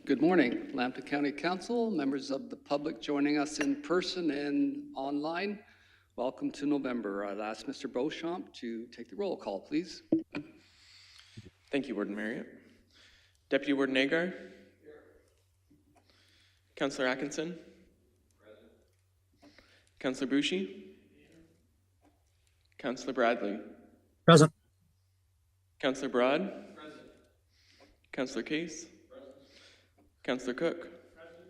Good morning, Lambton County Council, members of the public joining us in person and online. Welcome to November. I'd ask Mr. Beauchamp to take the roll call, please. Thank you, Warden Marriott. Deputy Warden Agar. Here. Councillor Atkinson. Present. Councillor Bouchy. Here. Councillor Bradley. Present. Councillor Broad. Present. Councillor Case. Present. Councillor Cook. Present.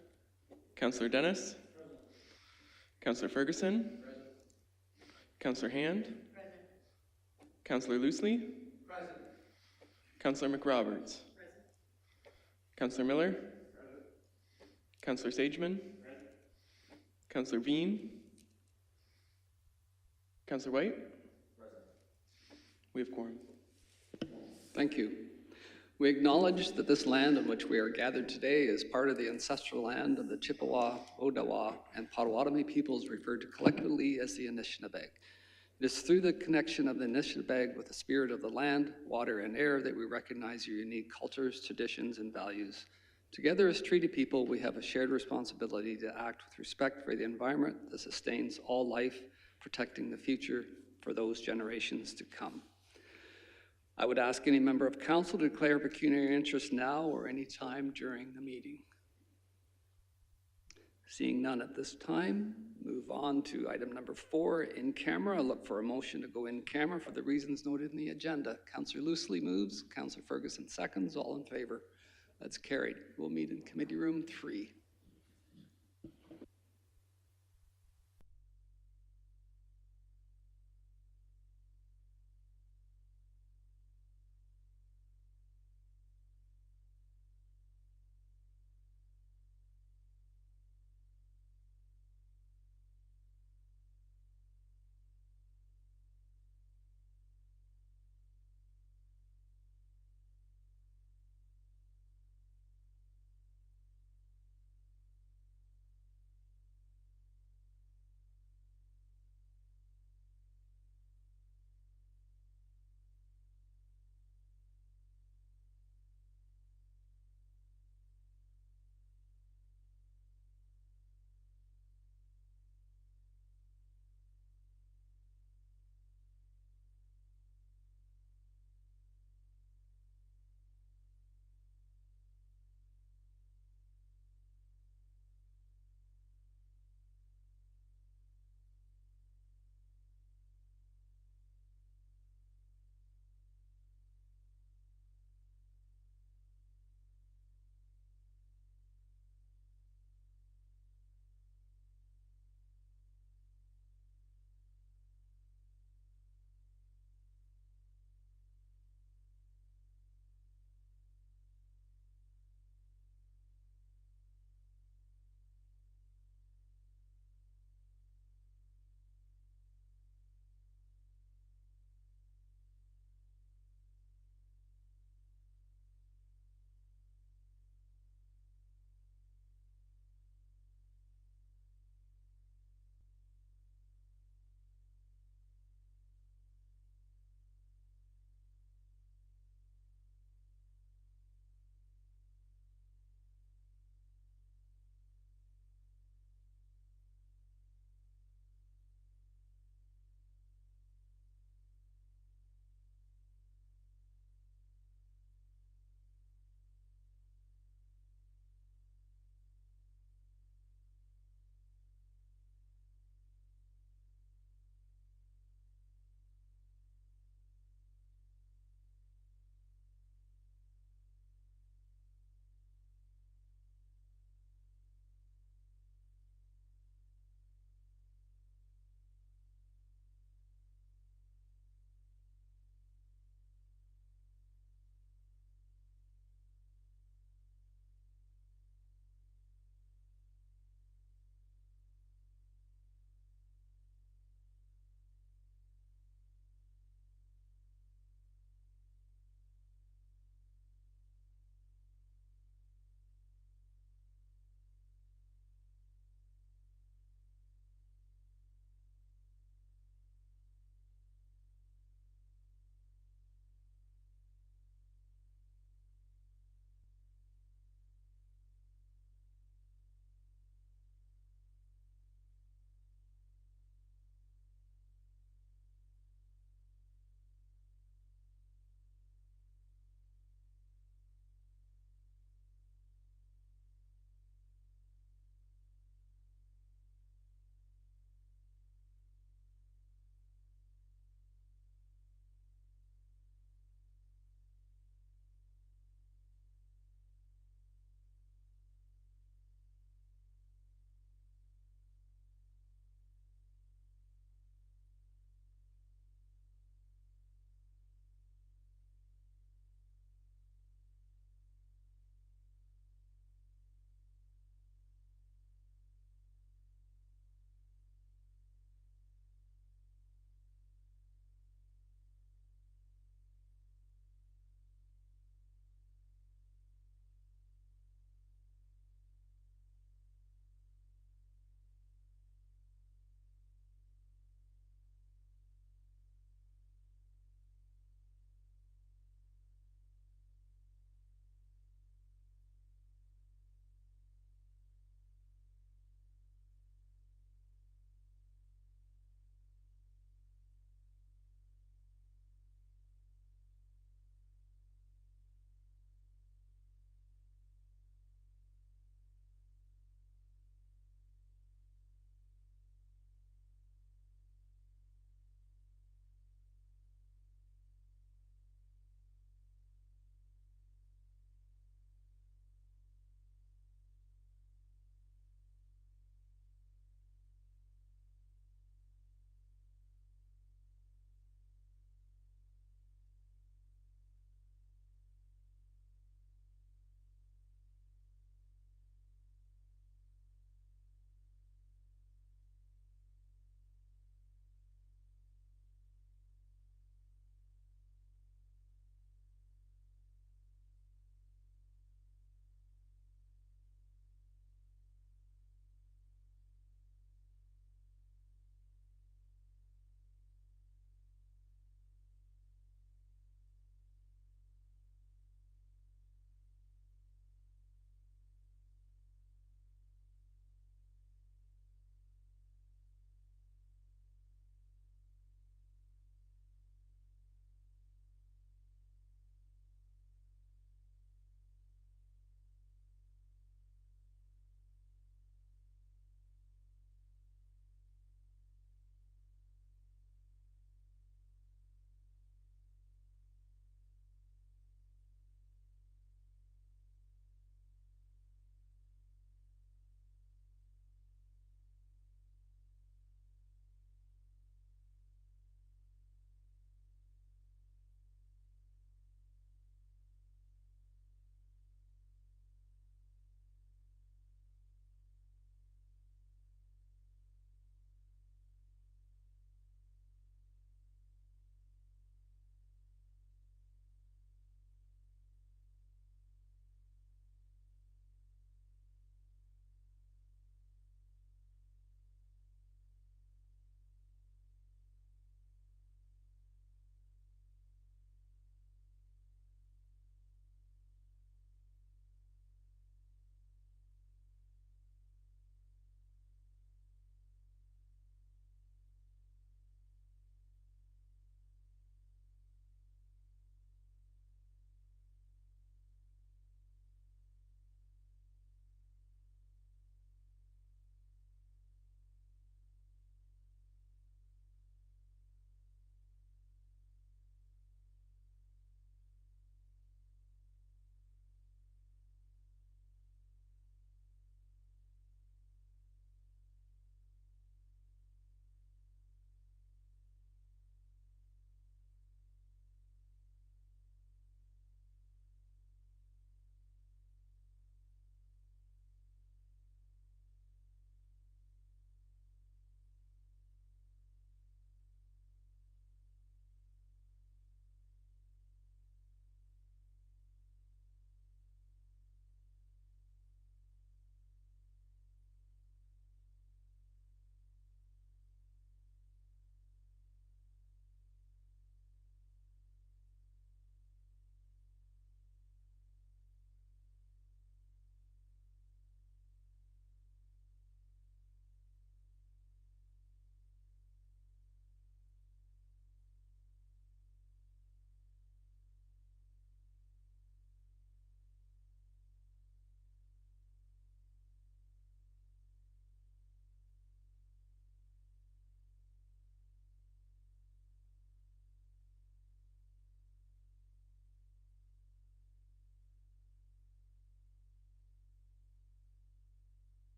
Councillor Dennis. Present. Councillor Ferguson. Present. Councillor Hand. Present. Councillor Loosley. Present. Councillor McRoberts. Present. Councillor Miller. Present. Councillor Sageman. Present. Councillor Veen. Councillor White. Present. We have quorum. Thank you. We acknowledge that this land on which we are gathered today is part of the ancestral land of the Chippewa, Odawa, and Potawatomi peoples referred to collectively as the Anishinaabe. It is through the connection of the Anishinaabe with the spirit of the land, water, and air that we recognize your unique cultures, traditions, and values. Together as treaty people, we have a shared responsibility to act with respect for the environment that sustains all life, protecting the future for those generations to come. I would ask any member of council to declare pecuniary interest now or any time during the meeting. Seeing none at this time, move on to item number 4, in camera. I look for a motion to go in camera for the reasons noted in the agenda. Councillor Loosley moves, Councillor Ferguson seconds, all in favor. That's carried. We'll meet in committee room 3.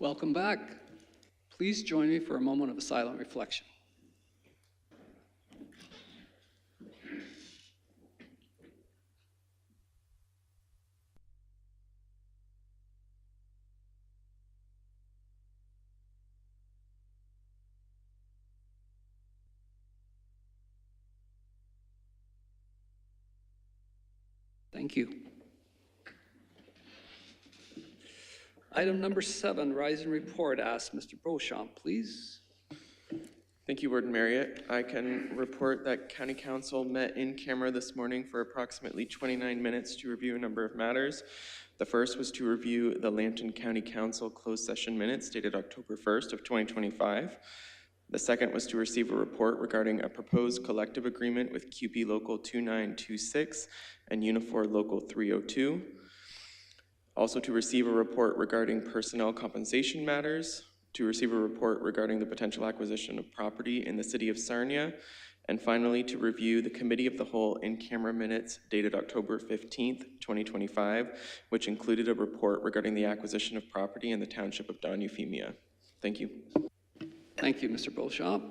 Welcome back. Please join me for a moment of silent reflection. Thank you. Item number 7, Rise and Report, asks Mr. Beauchamp, please. Thank you, Warden Marriott. I can report that County Council met in camera this morning for approximately 29 minutes to review a number of matters. The first was to review the Lambton County Council closed session minutes dated October 1st of 2025. The second was to receive a report regarding a proposed collective agreement with QP Local 2926 and Unifor Local 302. Also to receive a report regarding personnel compensation matters, to receive a report regarding the potential acquisition of property in the city of Sarnia, and finally to review the Committee of the Whole in-camera minutes dated October 15th, 2025, which included a report regarding the acquisition of property in the township of Don Euphemia. Thank you. Thank you, Mr. Beauchamp.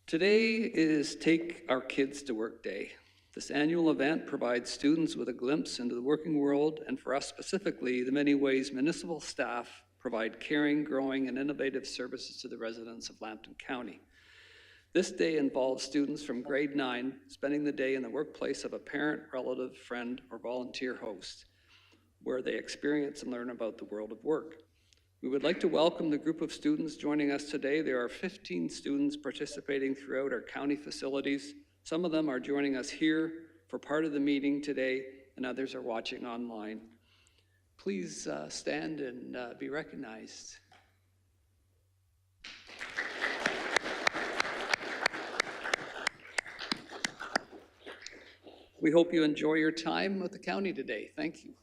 Today is Take Our Kids to Work Day. This annual event provides students with a glimpse into the working world, and for us specifically, the many ways municipal staff provide caring, growing, and innovative services to the residents of Lambton County. This day involves students from grade 9 spending the day in the workplace of a parent, relative, friend, or volunteer host, where they experience and learn about the world of work. We would like to welcome the group of students joining us today. There are 15 students participating throughout our county facilities. Some of them are joining us here for part of the meeting today, and others are watching online. Please stand and be recognized. We hope you enjoy your time with the county today. Thank you.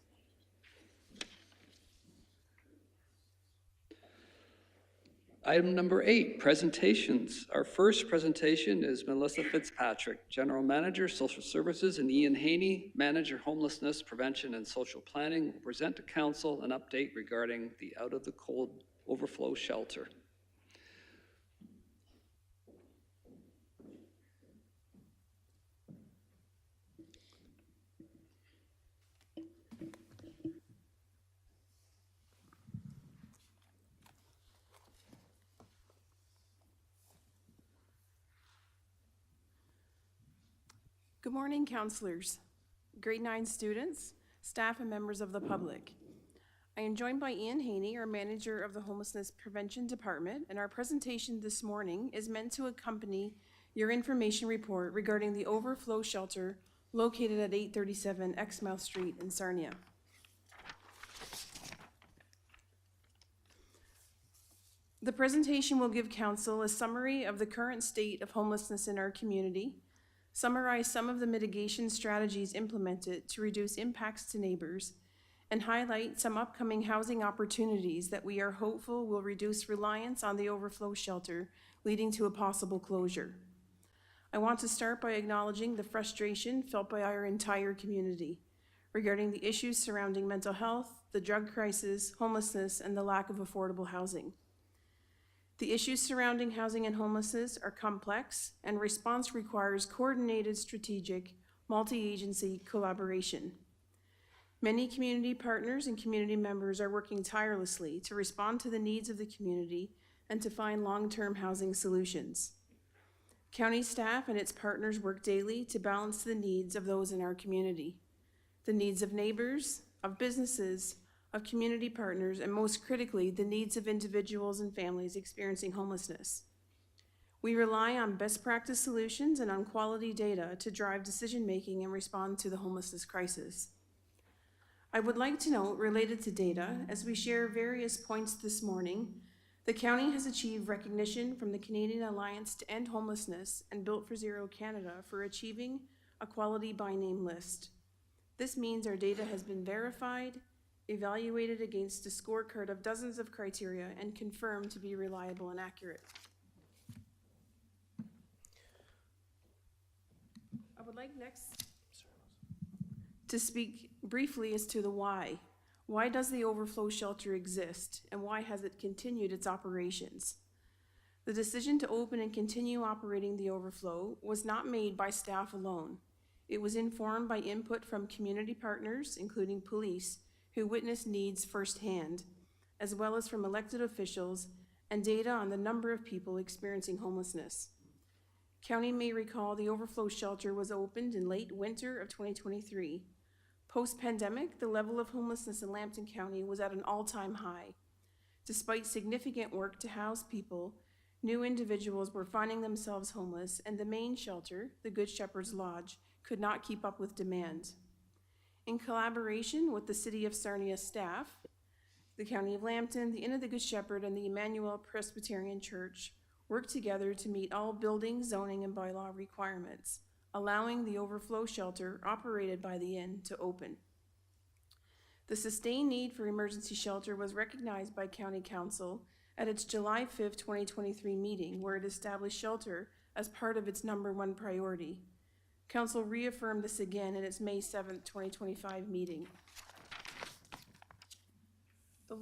Item number 8, presentations. Our first presentation is Melissa Fitzpatrick, General Manager, Social Services, and Ian Hanney, Manager, Homelessness, Prevention, and Social Planning, will present to Council an update regarding the Out of the Cold Overflow shelter. Good morning, counselors, grade 9 students, staff, and members of the public. I am joined by Ian Hanney, our manager of the Homelessness Prevention Department, and our presentation this morning is meant to accompany your information report regarding the Overflow shelter located at 837 Exmouth Street in Sarnia. The presentation will give council a summary of the current state of homelessness in our community, summarize some of the mitigation strategies implemented to reduce impacts to neighbors, and highlight some upcoming housing opportunities that we are hopeful will reduce reliance on the Overflow shelter, leading to a possible closure. I want to start by acknowledging the frustration felt by our entire community regarding the issues surrounding mental health, the drug crisis, homelessness, and the lack of affordable housing. The issues surrounding housing and homelessness are complex, and response requires coordinated, strategic, multi-agency collaboration. Many community partners and community members are working tirelessly to respond to the needs of the community and to find long-term housing solutions. County staff and its partners work daily to balance the needs of those in our community, the needs of neighbors, of businesses, of community partners, and most critically, the needs of individuals and families experiencing homelessness. We rely on best practice solutions and on quality data to drive decision-making and respond to the homelessness crisis. I would like to note, related to data, as we share various points this morning, the county has achieved recognition from the Canadian Alliance to End Homelessness and Built for Zero Canada for achieving a quality by name list. This means our data has been verified, evaluated against a scorecard of dozens of criteria, and confirmed to be reliable and accurate. I would like next to speak briefly as to the why. Why does the Overflow shelter exist, and why has it continued its operations? The decision to open and continue operating the Overflow was not made by staff alone. It was informed by input from community partners, including police, who witnessed needs firsthand, as well as from elected officials and data on the number of people experiencing homelessness. County may recall the Overflow shelter was opened in late winter of 2023. Post-pandemic, the level of homelessness in Lambton County was at an all-time high. Despite significant work to house people, new individuals were finding themselves homeless, and the main shelter, the Good Shepherd's Lodge, could not keep up with demand. In collaboration with the City of Sarnia staff, the County of Lambton, the Inn of the Good Shepherd, and the Emmanuel Presbyterian Church worked together to meet all building, zoning, and bylaw requirements, allowing the Overflow shelter operated by the Inn to open. The sustained need for emergency shelter was recognized by County Council at its July 5, 2023 meeting, where it established shelter as part of its number 1 priority. Council reaffirmed this again in its May 7, 2025 meeting. The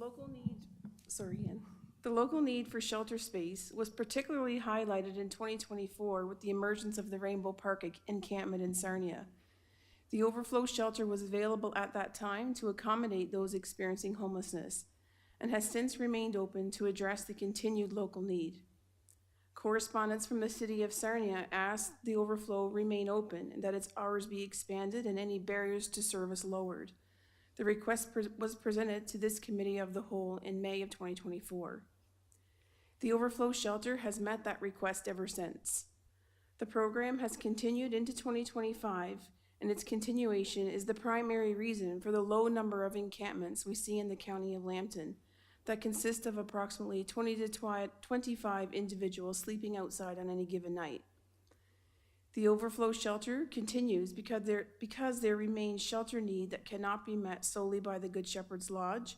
local need for shelter space was particularly highlighted in 2024 with the emergence of the Rainbow Park encampment in Sarnia. The Overflow shelter was available at that time to accommodate those experiencing homelessness and has since remained open to address the continued local need. Correspondence from the City of Sarnia asked the Overflow remain open and that its hours be expanded and any barriers to service lowered. The request was presented to this Committee of the Whole in May of 2024. The Overflow shelter has met that request ever since. The program has continued into 2025, and its continuation is the primary reason for the low number of encampments we see in the County of Lambton that consist of approximately 20 to 25 individuals sleeping outside on any given night. The Overflow shelter continues because there remains shelter need that cannot be met solely by the Good Shepherd's Lodge,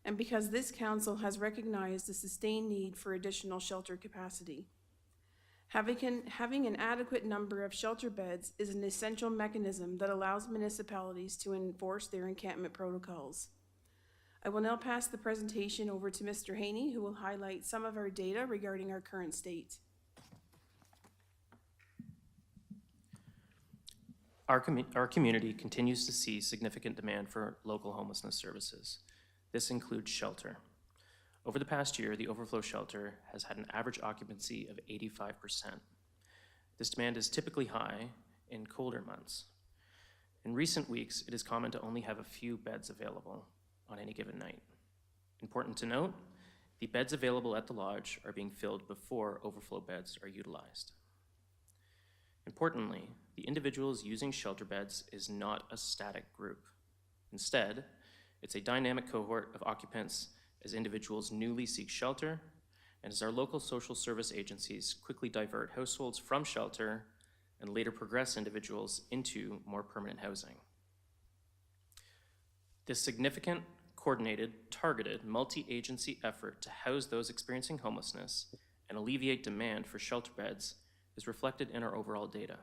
and because this council has recognized the sustained need for additional shelter capacity. Having an adequate number of shelter beds is an essential mechanism that allows municipalities to enforce their encampment protocols. I will now pass the presentation over to Mr. Hanney, who will highlight some of our data regarding our current state. Our community continues to see significant demand for local homelessness services. This includes shelter. Over the past year, the Overflow shelter has had an average occupancy of 85%. This demand is typically high in colder months. In recent weeks, it is common to only have a few beds available on any given night. Important to note, the beds available at the lodge are being filled before Overflow beds are utilized. Importantly, the individuals using shelter beds is not a static group. Instead, it's a dynamic cohort of occupants as individuals newly seek shelter and as our local social service agencies quickly divert households from shelter and later progress individuals into more permanent housing. This significant, coordinated, targeted, multi-agency effort to house those experiencing homelessness and alleviate demand for shelter beds is reflected in our overall data.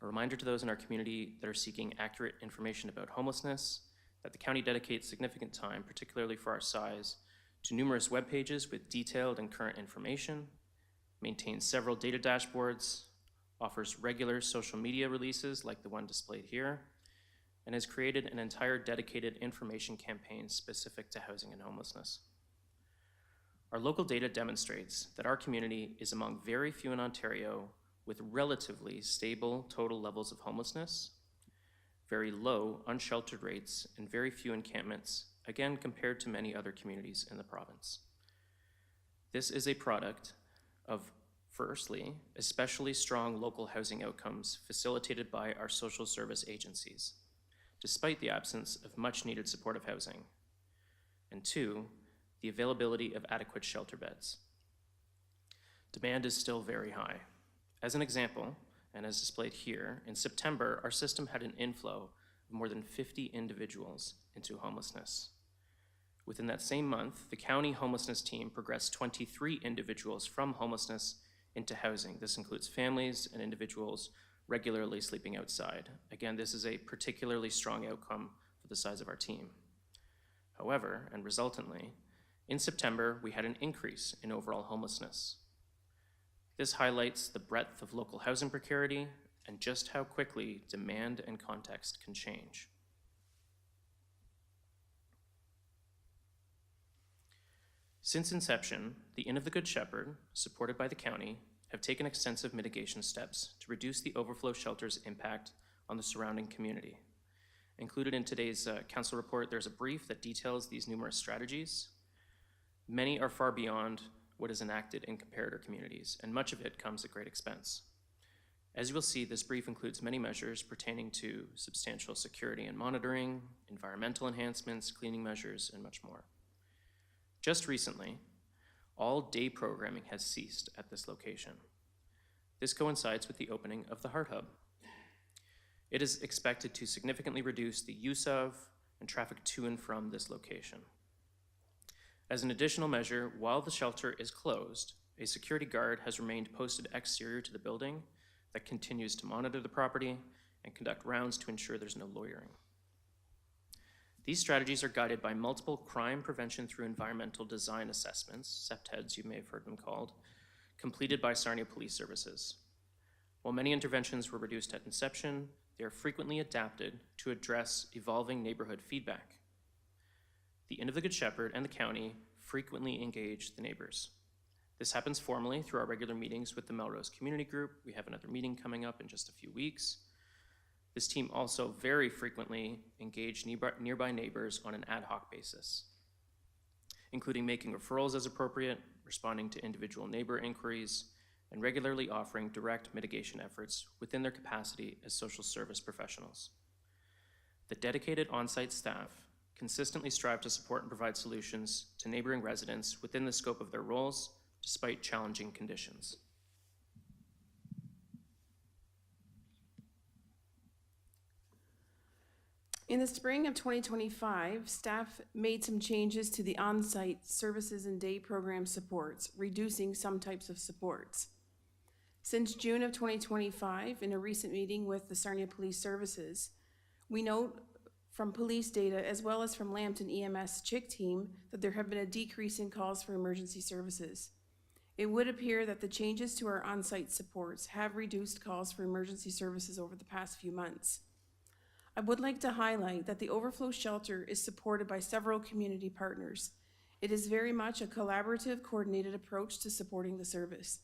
A reminder to those in our community that are seeking accurate information about homelessness that the county dedicates significant time, particularly for our size, to numerous web pages with detailed and current information, maintains several data dashboards, offers regular social media releases like the one displayed here, and has created an entire dedicated information campaign specific to housing and homelessness. Our local data demonstrates that our community is among very few in Ontario with relatively stable total levels of homelessness, very low unsheltered rates, and very few encampments, again compared to many other communities in the province. This is a product of, firstly, especially strong local housing outcomes facilitated by our social service agencies, despite the absence of much needed supportive housing, and two, the availability of adequate shelter beds. Demand is still very high. As an example, and as displayed here, in September, our system had an inflow of more than 50 individuals into homelessness. Within that same month, the county homelessness team progressed 23 individuals from homelessness into housing. This includes families and individuals regularly sleeping outside. Again, this is a particularly strong outcome for the size of our team. However, and resultantly, in September, we had an increase in overall homelessness. This highlights the breadth of local housing precarity and just how quickly demand and context can change. Since inception, the Inn of the Good Shepherd, supported by the county, have taken extensive mitigation steps to reduce the Overflow shelter's impact on the surrounding community. Included in today's council report, there's a brief that details these numerous strategies. Many are far beyond what is enacted in comparator communities, and much of it comes at great expense. As you will see, this brief includes many measures pertaining to substantial security and monitoring, environmental enhancements, cleaning measures, and much more. Just recently, all day programming has ceased at this location. This coincides with the opening of the Heart Hub. It is expected to significantly reduce the use of and traffic to and from this location. As an additional measure, while the shelter is closed, a security guard has remained posted exterior to the building that continues to monitor the property and conduct rounds to ensure there's no loitering. These strategies are guided by multiple crime prevention through environmental design assessments, CPTEDs you may have heard them called, completed by Sarnia Police Services. While many interventions were reduced at inception, they are frequently adapted to address evolving neighborhood feedback. The Inn of the Good Shepherd and the county frequently engage the neighbors. This happens formally through our regular meetings with the Melrose Community Group. We have another meeting coming up in just a few weeks. This team also very frequently engage nearby neighbors on an ad hoc basis, including making referrals as appropriate, responding to individual neighbor inquiries, and regularly offering direct mitigation efforts within their capacity as social service professionals. The dedicated on-site staff consistently strive to support and provide solutions to neighboring residents within the scope of their roles, despite challenging conditions. In the spring of 2025, staff made some changes to the on-site services and day program supports, reducing some types of supports. Since June of 2025, in a recent meeting with the Sarnia Police Services, we note from police data as well as from Lambton EMS CHIC team that there have been a decrease in calls for emergency services. It would appear that the changes to our on-site supports have reduced calls for emergency services over the past few months. I would like to highlight that the Overflow shelter is supported by several community partners. It is very much a collaborative, coordinated approach to supporting the service.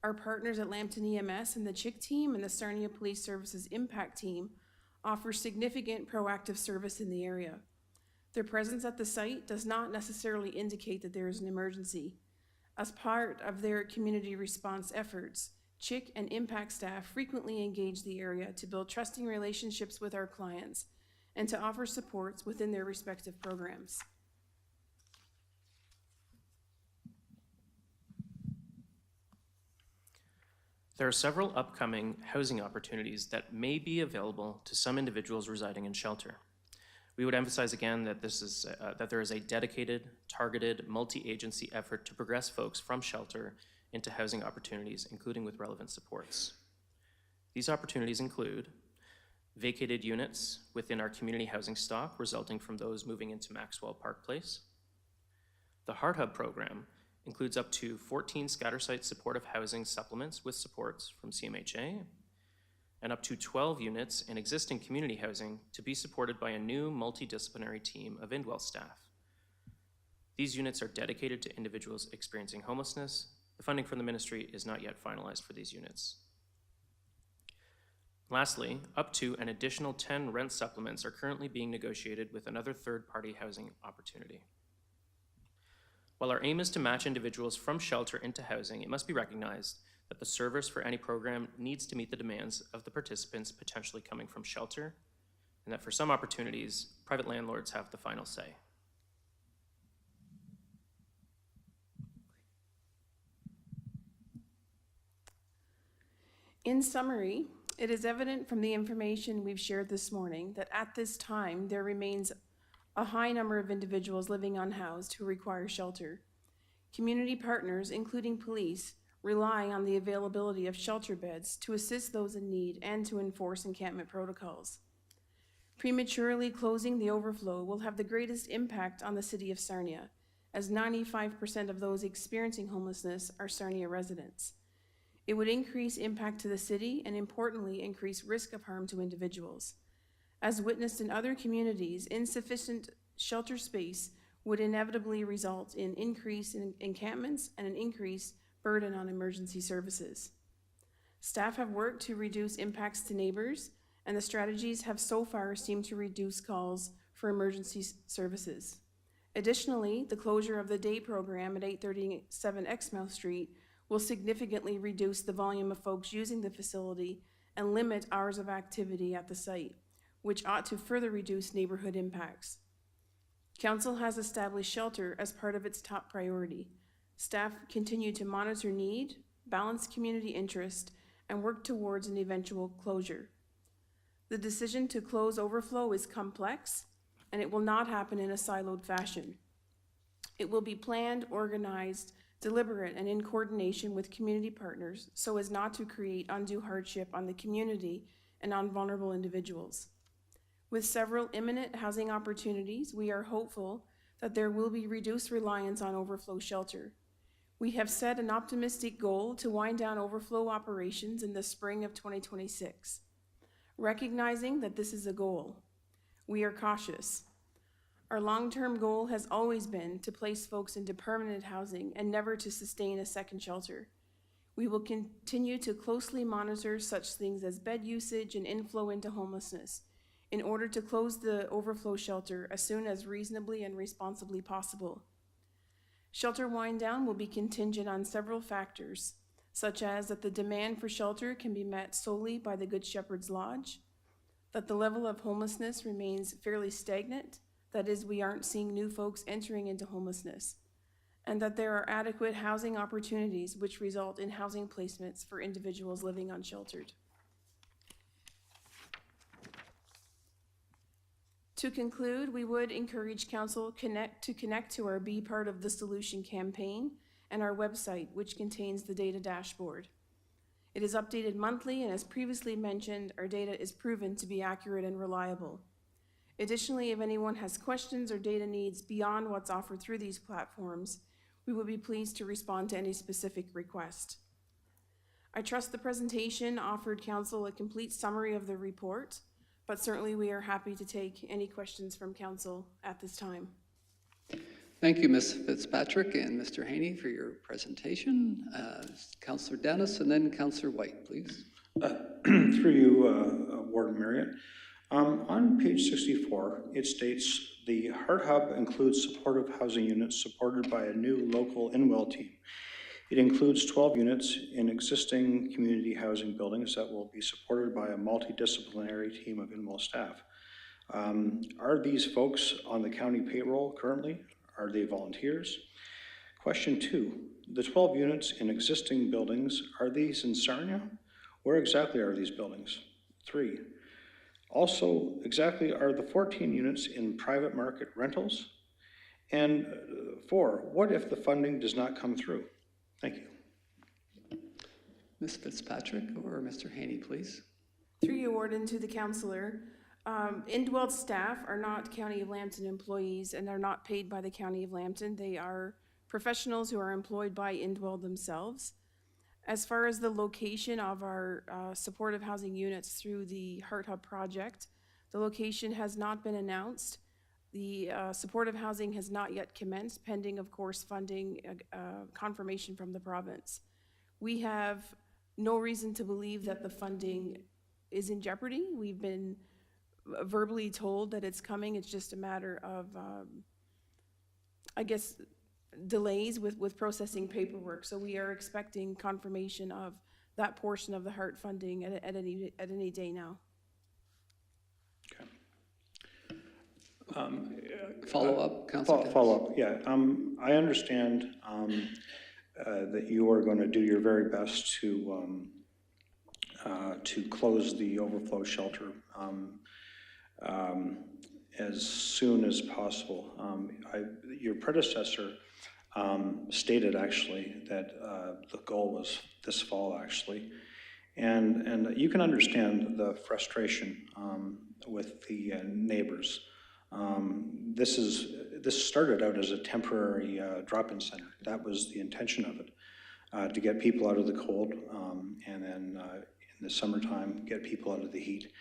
Our partners at Lambton EMS and the CHIC team and the Sarnia Police Services Impact team offer significant proactive service in the area. Their presence at the site does not necessarily indicate that there is an emergency. As part of their community response efforts, CHIC and Impact staff frequently engage the area to build trusting relationships with our clients and to offer supports within their respective programs. There are several upcoming housing opportunities that may be available to some individuals residing in shelter. We would emphasize again that there is a dedicated, targeted, multi-agency effort to progress folks from shelter into housing opportunities, including with relevant supports. These opportunities include vacated units within our community housing stock resulting from those moving into Maxwell Park Place. The Heart Hub program includes up to 14 scatter site supportive housing supplements with supports from CMHA, and up to 12 units in existing community housing to be supported by a new multidisciplinary team of Indwell staff. These units are dedicated to individuals experiencing homelessness. The funding from the ministry is not yet finalized for these units. Lastly, up to an additional 10 rent supplements are currently being negotiated with another third-party housing opportunity. While our aim is to match individuals from shelter into housing, it must be recognized that the service for any program needs to meet the demands of the participants potentially coming from shelter, and that for some opportunities, private landlords have the final say. In summary, it is evident from the information we've shared this morning that at this time, there remains a high number of individuals living unhoused who require shelter. Community partners, including police, rely on the availability of shelter beds to assist those in need and to enforce encampment protocols. Prematurely closing the Overflow will have the greatest impact on the city of Sarnia, as 95% of those experiencing homelessness are Sarnia residents. It would increase impact to the city and importantly increase risk of harm to individuals. As witnessed in other communities, insufficient shelter space would inevitably result in increase in encampments and an increased burden on emergency services. Staff have worked to reduce impacts to neighbors, and the strategies have so far seemed to reduce calls for emergency services. Additionally, the closure of the day program at 837 Exmouth Street will significantly reduce the volume of folks using the facility and limit hours of activity at the site, which ought to further reduce neighborhood impacts. Council has established shelter as part of its top priority. Staff continue to monitor need, balance community interest, and work towards an eventual closure. The decision to close Overflow is complex, and it will not happen in a siloed fashion. It will be planned, organized, deliberate, and in coordination with community partners so as not to create undue hardship on the community and on vulnerable individuals. With several imminent housing opportunities, we are hopeful that there will be reduced reliance on Overflow shelter. We have set an optimistic goal to wind down Overflow operations in the spring of 2026. Recognizing that this is a goal, we are cautious. Our long-term goal has always been to place folks into permanent housing and never to sustain a second shelter. We will continue to closely monitor such things as bed usage and inflow into homelessness in order to close the Overflow shelter as soon as reasonably and responsibly possible. Shelter wind down will be contingent on several factors, such as that the demand for shelter can be met solely by the Good Shepherd's Lodge, that the level of homelessness remains fairly stagnant, that is, we aren't seeing new folks entering into homelessness, and that there are adequate housing opportunities which result in housing placements for individuals living unsheltered. To conclude, we would encourage Council to connect to our Be Part of the Solution campaign and our website, which contains the data dashboard. It is updated monthly, and as previously mentioned, our data is proven to be accurate and reliable. Additionally, if anyone has questions or data needs beyond what's offered through these platforms, we would be pleased to respond to any specific request. I trust the presentation offered Council a complete summary of the report, but certainly we are happy to take any questions from Council at this time. Thank you, Ms. Fitzpatrick and Mr. Hanney, for your presentation. Councillor Dennis and then Councillor White, please. Through you, Warden Marriott. On page 64, it states the Heart Hub includes supportive housing units supported by a new local in-well team. It includes 12 units in existing community housing buildings that will be supported by a multidisciplinary team of in-well staff. Are these folks on the county payroll currently? Are they volunteers? Question 2, the 12 units in existing buildings, are these in Sarnia? Where exactly are these buildings? 3, also exactly are the 14 units in private market rentals? And 4, what if the funding does not come through? Thank you. Ms. Fitzpatrick or Mr. Hanney, please. Through you, Warden, to the Councillor. Indwelled staff are not County of Lambton employees and are not paid by the County of Lambton. They are professionals who are employed by Indwell themselves. As far as the location of our supportive housing units through the Heart Hub project, the location has not been announced. The supportive housing has not yet commenced, pending, of course, funding confirmation from the province. We have no reason to believe that the funding is in jeopardy. We've been verbally told that it's coming. It's just a matter of, I guess, delays with processing paperwork. So we are expecting confirmation of that portion of the Heart funding at any day now. Follow-up, Councillor? Follow-up, yeah. I understand that you are going to do your very best to close the Overflow shelter as soon as possible. Your predecessor stated actually that the goal was this fall actually, and you can understand the frustration neighbors. This started out as a temporary drop-in center. That was the intention of it, to get people out of the cold, and then in the summertime, get people out of the heat.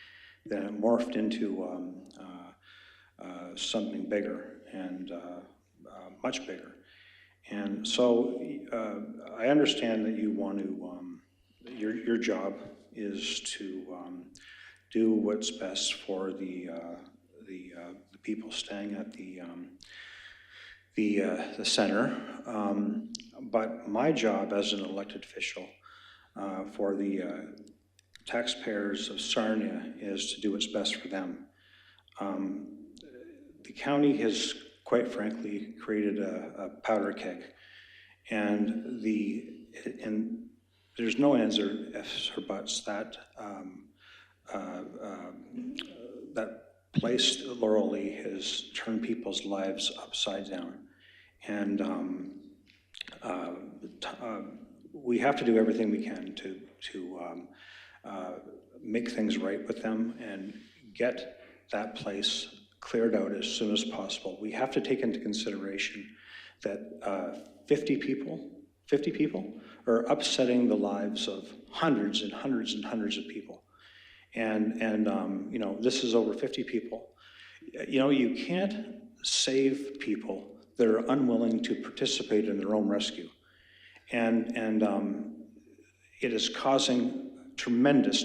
Then it morphed into something bigger and much bigger. And so I understand that you want to, your job is to do what's best for the people staying at the center. But my job as an elected official for the taxpayers of Sarnia is to do what's best for them. The county has, quite frankly, created a powder keg, and there's no ands or ifs or buts. That place, Laurel Lee, has turned people's lives upside down, and we have to do everything we can to make things right with them and get that place cleared out as soon as possible. We have to take into consideration that 50 people are upsetting the lives of hundreds and hundreds and hundreds of people. And you know, this is over 50 people. You know, you can't save people that are unwilling to participate in their own rescue. And it is causing tremendous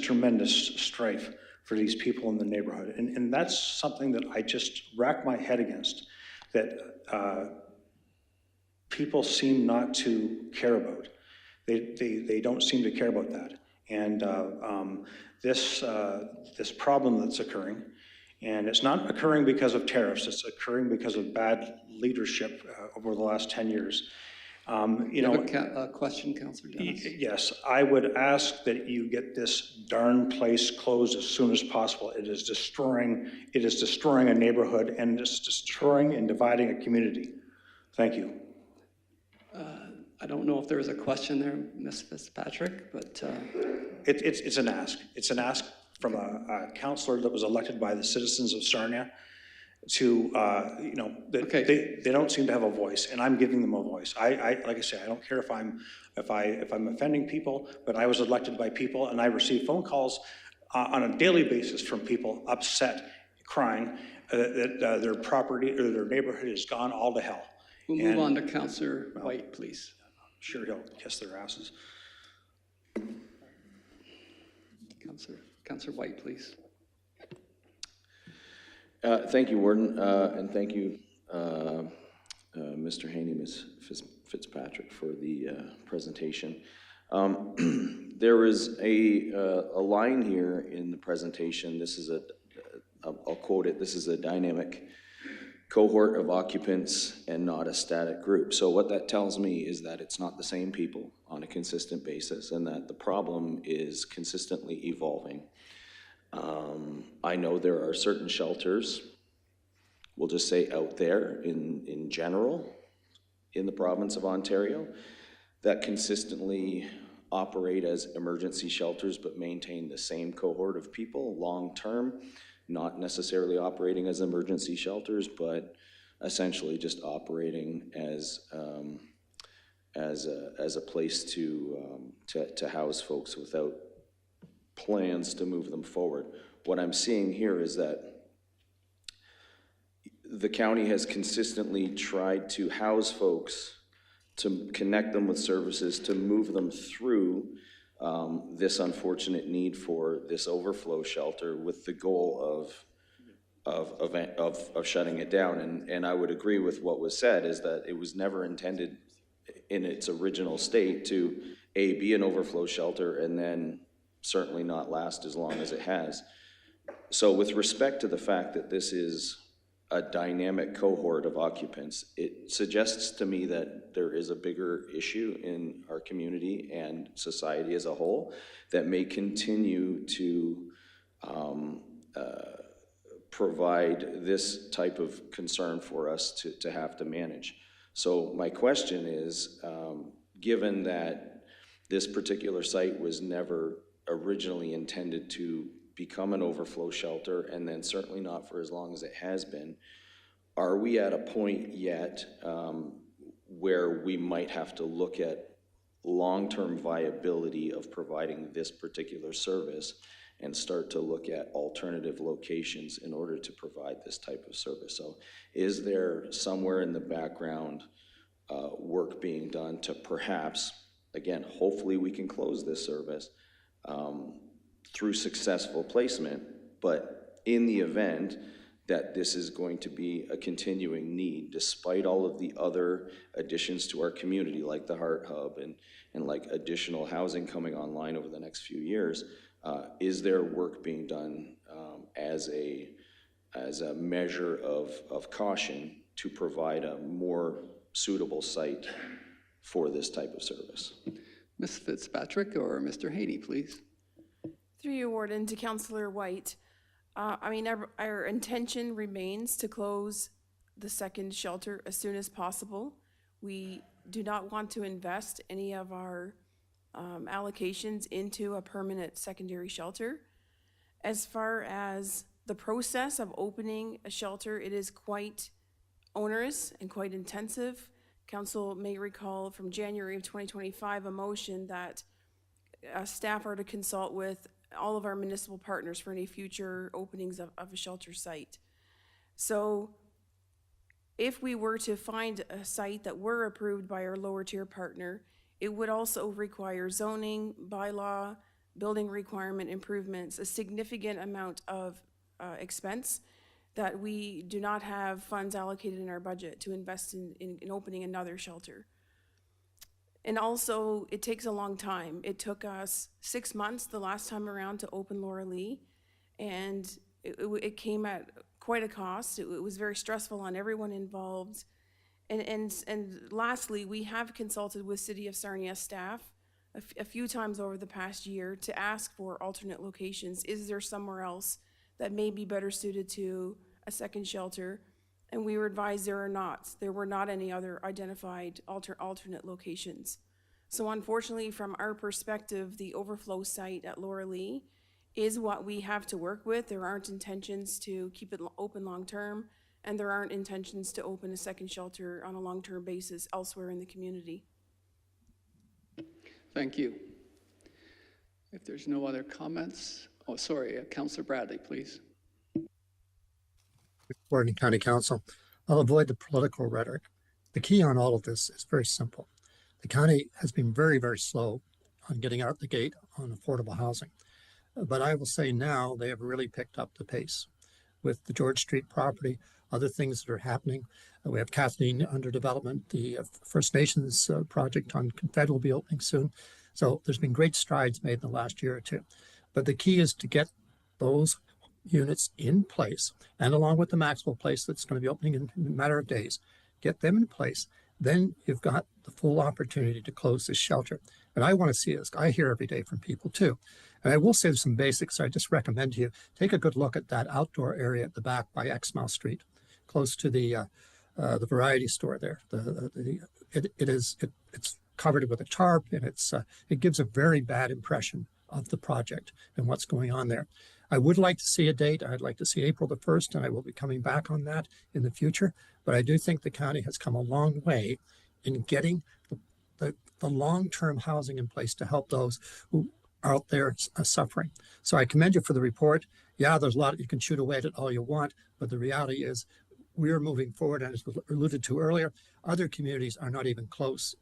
strife for these people in the neighborhood. And that's something that I just rack my head against, that people seem not to care about. They don't seem to care about that. And this problem that's occurring, and it's not occurring because of tariffs, it's occurring because of bad leadership over the last 10 years. You know, a question, Councillor Dennis? Yes, I would ask that you get this darn place closed as soon as possible. It is destroying a neighborhood, and it's destroying and dividing a community. Thank you. I don't know if there was a question there, Ms. Fitzpatrick, but it's an ask. It's an ask from a councillor that was elected by the citizens of Sarnia to, you know, they don't seem to have a voice, and I'm giving them a voice. Like I say, I don't care if I'm offending people, but I was elected by people, and I receive phone calls on a daily basis from people upset, crying that their property or their neighborhood has gone all to hell. We'll move on to Councillor White, please. Sure, he'll kiss their asses. Councillor White, please. Thank you, Warden, and thank you, Mr. Hanney, Ms. Fitzpatrick, for the presentation. There is a line here in the presentation. This is I'll quote it, this is a dynamic cohort of occupants and not a static group. So what that tells me is that it's not the same people on a consistent basis, and that the problem is consistently evolving. I know there are certain shelters, we'll just say out there in general, in the province of Ontario, that consistently operate as emergency shelters but maintain the same cohort of people long-term, not necessarily operating as emergency shelters, but essentially just operating as a place to house folks without plans to move them forward. What I'm seeing here is that the county has consistently tried to house folks, to connect them with services, to move them through this unfortunate need for this overflow shelter with the goal of shutting it down. And I would agree with what was said, is that it was never intended in its original state to be an overflow shelter and then certainly not last as long as it has. So with respect to the fact that this is a dynamic cohort of occupants, it suggests to me that there is a bigger issue in our community and society as a whole that may continue to provide this type of concern for us to have to manage. So my question is, given that this particular site was never originally intended to become an overflow shelter, and then certainly not for as long as it has been. Are we at a point yet where we might have to look at long-term viability of providing this particular service and start to look at alternative locations in order to provide this type of service? So is there somewhere in the background work being done to perhaps, again, hopefully we can close this service through successful placement, but in the event that this is going to be a continuing need, despite all of the other additions to our community, like the Heart Hub and like additional housing coming online over the next few years, is there work being done as a measure of caution to provide a more suitable site for this type of service? Ms. Fitzpatrick or Mr. Hanney, please. Through you, Warden, to Councillor White. Our intention remains to close the second shelter as soon as possible. We do not want to invest any of our allocations into a permanent secondary shelter. As far as the process of opening a shelter, it is quite onerous and quite intensive. Council may recall from January of 2025 a motion that staff are to consult with all of our municipal partners for any future openings of a shelter site. So if we were to find a site that were approved by our lower tier partner, it would also require zoning, bylaw, building requirement improvements, a significant amount of expense that we do not have funds allocated in our budget to invest in opening another shelter. And also, it takes a long time. It took us 6 months the last time around to open Laura Lee, and it came at quite a cost. It was very stressful on everyone involved. And lastly, we have consulted with City of Sarnia staff a few times over the past year to ask for alternate locations. Is there somewhere else that may be better suited to a second shelter? And we were advised there are not. There were not any other identified alternate locations. So unfortunately, from our perspective, the overflow site at Laura Lee is what we have to work with. There aren't intentions to keep it open long-term, and there aren't intentions to open a second shelter on a long-term basis elsewhere in the community. Thank you. If there's no other comments, Councillor Bradley, please. Warden County Council. I'll avoid the political rhetoric. The key on all of this is very simple. The county has been very, very slow on getting out the gate on affordable housing. But I will say now they have really picked up the pace with the George Street property, other things that are happening. We have Kathleen under development. The First Nations project on Confed will be opening soon. So there's been great strides made in the last year or two. But the key is to get those units in place, and along with the Maxwell place that's going to be opening in a matter of days, get them in place. Then you've got the full opportunity to close this shelter. And I want to see this. I hear every day from people too. And I will say some basics. I just recommend to you, take a good look at that outdoor area at the back by Exmouth Street, close to the variety store there. It's covered with a tarp, and it gives a very bad impression of the project and what's going on there. I would like to see a date. I'd like to see April the 1st, and I will be coming back on that in the future. But I do think the county has come a long way in getting the long-term housing in place to help those who are out there suffering. So I commend you for the report. Yeah, there's a lot, you can shoot away at it all you want, but the reality is we're moving forward, and as was alluded to earlier, other communities are not even close,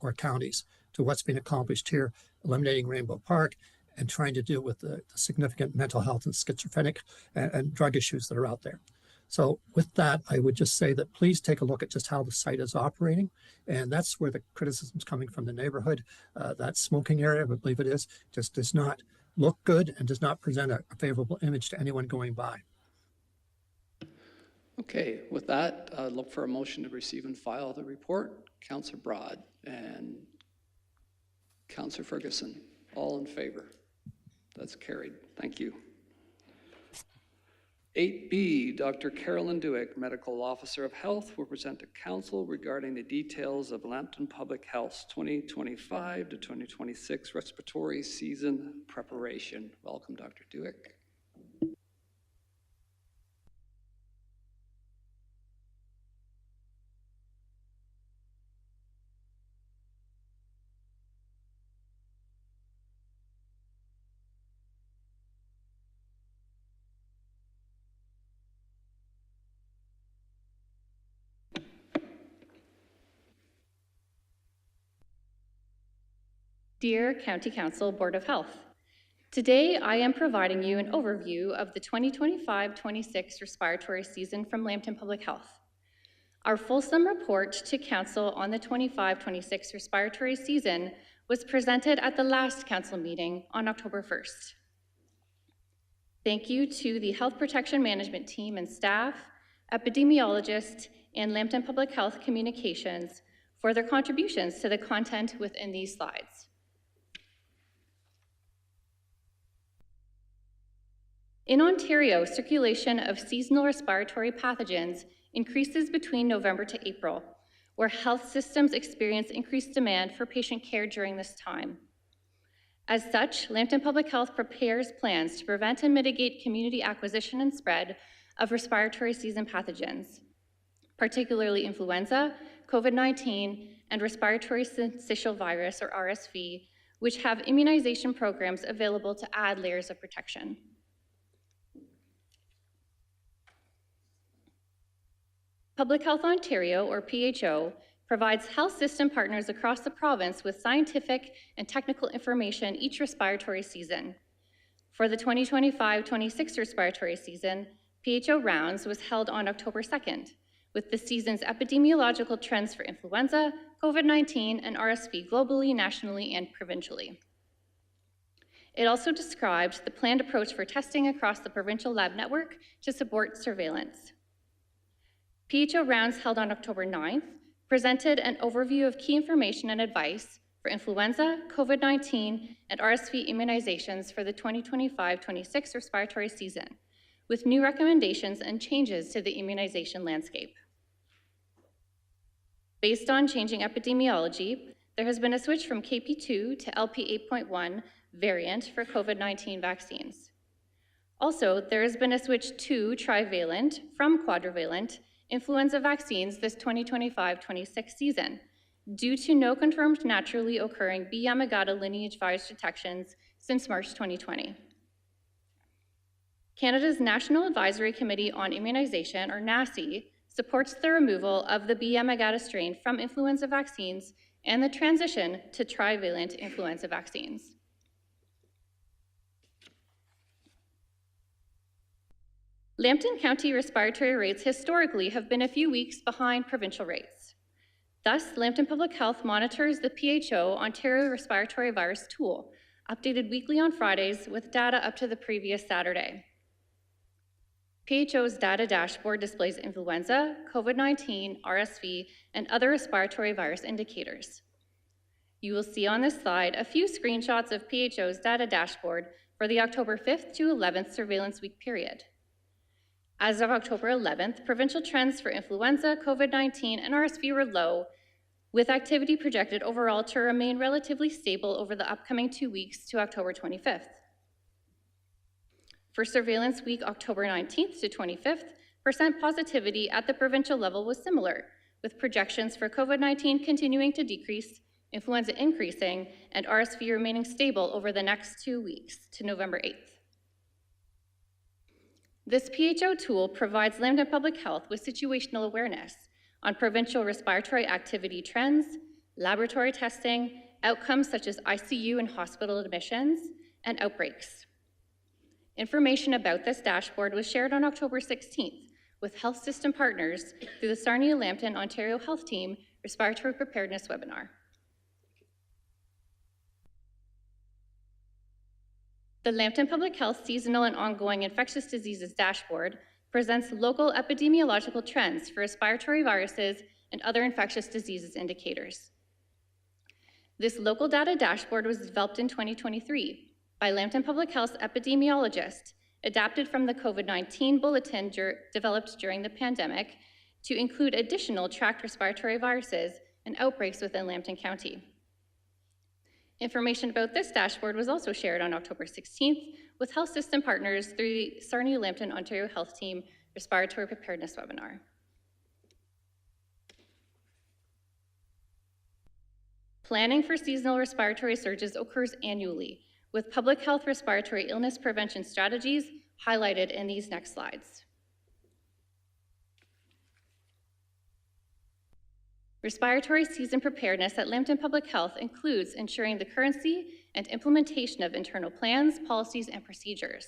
or counties, to what's been accomplished here, eliminating Rainbow Park and trying to deal with the significant mental health and schizophrenic and drug issues that are out there. So with that, I would just say that please take a look at just how the site is operating. And that's where the criticism is coming from the neighborhood. That smoking area, I believe it is, just does not look good and does not present a favorable image to anyone going by. Okay, with that, look for a motion to receive and file the report. Councillor Broad and Councillor Ferguson, all in favor? That's carried. Thank you. 8B, Dr. Karalyn Dueck, Medical Officer of Health, will present to Council regarding the details of Lambton Public Health's 2025 to 2026 respiratory season preparation. Welcome, Dr. Dueck. Dear County Council Board of Health, today I am providing you an overview of the 2025-26 respiratory season from Lambton Public Health. Our fulsome report to Council on the 25-26 respiratory season was presented at the last Council meeting on October 1st. Thank you to the Health Protection Management Team and staff, epidemiologists, and Lambton Public Health Communications for their contributions to the content within these slides. In Ontario, circulation of seasonal respiratory pathogens increases between November to April, where health systems experience increased demand for patient care during this time. As such, Lambton Public Health prepares plans to prevent and mitigate community acquisition and spread of respiratory season pathogens, particularly influenza, COVID-19, and respiratory syncytial virus, or RSV, which have immunization programs available to add layers of protection. Public Health Ontario, or PHO, provides health system partners across the province with scientific and technical information each respiratory season. For the 2025-26 respiratory season, PHO Rounds was held on October 2nd, with the season's epidemiological trends for influenza, COVID-19, and RSV globally, nationally, and provincially. It also described the planned approach for testing across the provincial lab network to support surveillance. PHO Rounds held on October 9th presented an overview of key information and advice for influenza, COVID-19, and RSV immunizations for the 2025-26 respiratory season, with new recommendations and changes to the immunization landscape. Based on changing epidemiology, there has been a switch from KP2 to LP8.1 variant for COVID-19 vaccines. Also, there has been a switch to trivalent from quadrivalent influenza vaccines this 2025-26 season, due to no confirmed naturally occurring B Yamagata lineage virus detections since March 2020. Canada's National Advisory Committee on Immunization, or NACI, supports the removal of the B Yamagata strain from influenza vaccines and the transition to trivalent influenza vaccines. Lambton County respiratory rates historically have been a few weeks behind provincial rates. Thus, Lambton Public Health monitors the PHO Ontario Respiratory Virus Tool, updated weekly on Fridays with data up to the previous Saturday. PHO's data dashboard displays influenza, COVID-19, RSV, and other respiratory virus indicators. You will see on this slide a few screenshots of PHO's data dashboard for the October 5th to 11th surveillance week period. As of October 11th, provincial trends for influenza, COVID-19, and RSV were low, with activity projected overall to remain relatively stable over the upcoming 2 weeks to October 25th. For surveillance week October 19th to 25th, percent positivity at the provincial level was similar, with projections for COVID-19 continuing to decrease, influenza increasing, and RSV remaining stable over the next 2 weeks to November 8th. This PHO tool provides Lambton Public Health with situational awareness on provincial respiratory activity trends, laboratory testing, outcomes such as ICU and hospital admissions, and outbreaks. Information about this dashboard was shared on October 16th with health system partners through the Sarnia-Lambton Ontario Health Team Respiratory Preparedness webinar. The Lambton Public Health Seasonal and Ongoing Infectious Diseases Dashboard presents local epidemiological trends for respiratory viruses and other infectious diseases indicators. This local data dashboard was developed in 2023 by Lambton Public Health's epidemiologist, adapted from the COVID-19 bulletin developed during the pandemic to include additional tracked respiratory viruses and outbreaks within Lambton County. Information about this dashboard was also shared on October 16th with health system partners through the Sarnia-Lambton Ontario Health Team Respiratory Preparedness webinar. Planning for seasonal respiratory surges occurs annually, with public health respiratory illness prevention strategies highlighted in these next slides. Respiratory season preparedness at Lambton Public Health includes ensuring the currency and implementation of internal plans, policies, and procedures.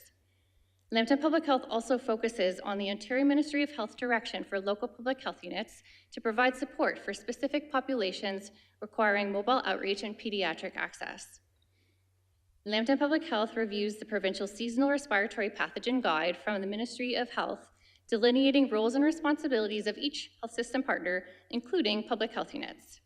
Lambton Public Health also focuses on the Ontario Ministry of Health direction for local public health units to provide support for specific populations requiring mobile outreach and pediatric access. Lambton Public Health reviews the provincial seasonal respiratory pathogen guide from the Ministry of Health, delineating roles and responsibilities of each health system partner, including public health units.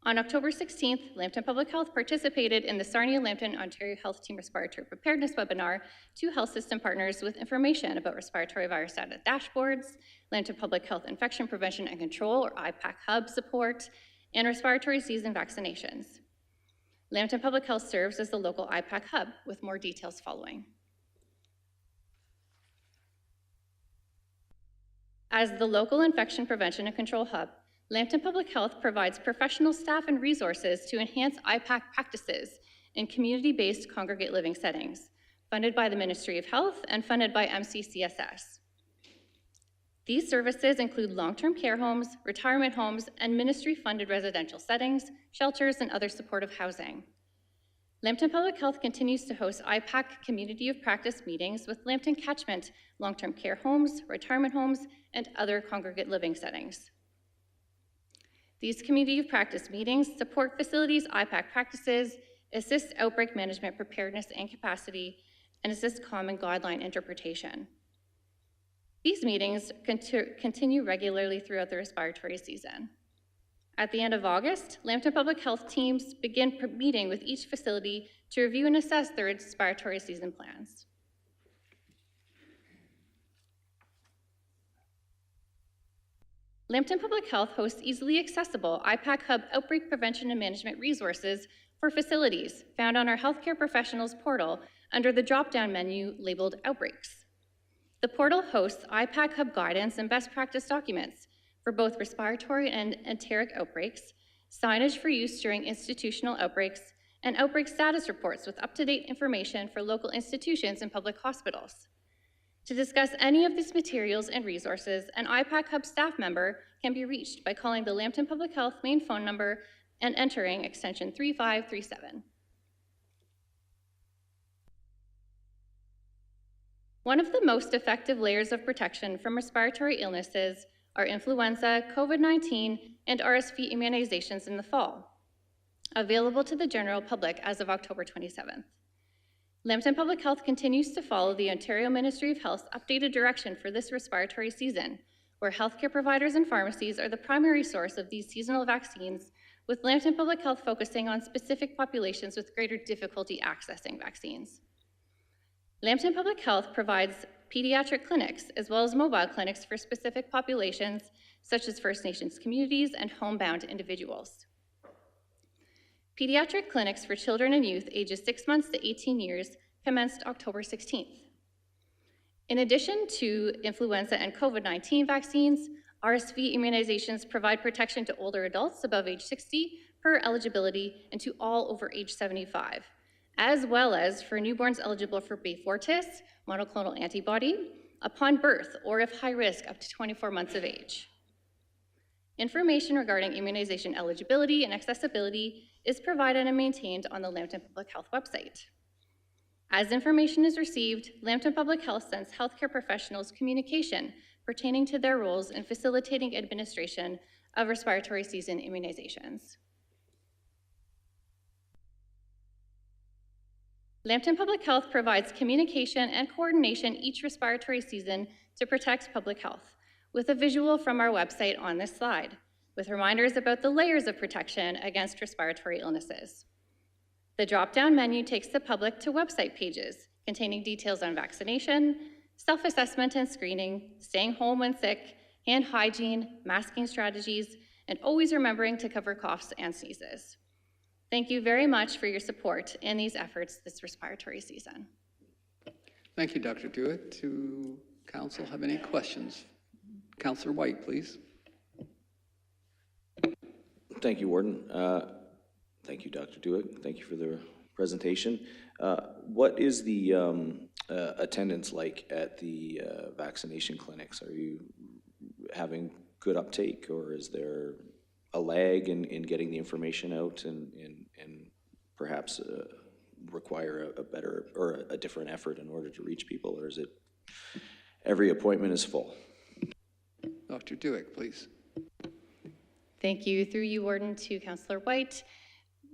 On October 16th, Lambton Public Health participated in the Sarnia-Lambton Ontario Health Team Respiratory Preparedness webinar to health system partners with information about respiratory virus data dashboards, Lambton Public Health Infection Prevention and Control, or IPAC Hub support, and respiratory season vaccinations. Lambton Public Health serves as the local IPAC Hub, with more details following. As the local infection prevention and control hub, Lambton Public Health provides professional staff and resources to enhance IPAC practices in community-based congregate living settings, funded by the Ministry of Health and funded by MCCSS. These services include long-term care homes, retirement homes, and ministry-funded residential settings, shelters, and other supportive housing. Lambton Public Health continues to host IPAC Community of Practice meetings with Lambton Catchment, long-term care homes, retirement homes, and other congregate living settings. These Community of Practice meetings support facilities' IPAC practices, assist outbreak management preparedness and capacity, and assist common guideline interpretation. These meetings continue regularly throughout the respiratory season. At the end of August, Lambton Public Health teams begin meeting with each facility to review and assess their respiratory season plans. Lambton Public Health hosts easily accessible IPAC Hub outbreak prevention and management resources for facilities found on our healthcare professionals portal under the drop-down menu labeled Outbreaks. The portal hosts IPAC Hub guidance and best practice documents for both respiratory and enteric outbreaks, signage for use during institutional outbreaks, and outbreak status reports with up-to-date information for local institutions and public hospitals. To discuss any of these materials and resources, an IPAC Hub staff member can be reached by calling the Lambton Public Health main phone number and entering extension 3537. One of the most effective layers of protection from respiratory illnesses are influenza, COVID-19, and RSV immunizations in the fall, available to the general public as of October 27th. Lambton Public Health continues to follow the Ontario Ministry of Health's updated direction for this respiratory season, where healthcare providers and pharmacies are the primary source of these seasonal vaccines, with Lambton Public Health focusing on specific populations with greater difficulty accessing vaccines. Lambton Public Health provides pediatric clinics as well as mobile clinics for specific populations such as First Nations communities and homebound individuals. Pediatric clinics for children and youth ages 6 months to 18 years commenced October 16th. In addition to influenza and COVID-19 vaccines, RSV immunizations provide protection to older adults above age 60 per eligibility and to all over age 75, as well as for newborns eligible for Beyfortus, monoclonal antibody, upon birth or if high risk up to 24 months of age. Information regarding immunization eligibility and accessibility is provided and maintained on the Lambton Public Health website. As information is received, Lambton Public Health sends healthcare professionals communication pertaining to their roles in facilitating administration of respiratory season immunizations. Lambton Public Health provides communication and coordination each respiratory season to protect public health, with a visual from our website on this slide, with reminders about the layers of protection against respiratory illnesses. The drop-down menu takes the public to website pages containing details on vaccination, self-assessment and screening, staying home when sick, hand hygiene, masking strategies, and always remembering to cover coughs and sneezes. Thank you very much for your support in these efforts this respiratory season. Thank you, Dr. Dueck. Do council have any questions? Councillor White, please. Thank you, Warden. Thank you, Dr. Dueck. Thank you for the presentation. What is the attendance like at the vaccination clinics? Are you having good uptake, or is there a lag in getting the information out and perhaps require a better or a different effort in order to reach people, or is it every appointment is full? Dr. Dueck, please. Thank you. Through you, Warden, to Councillor White.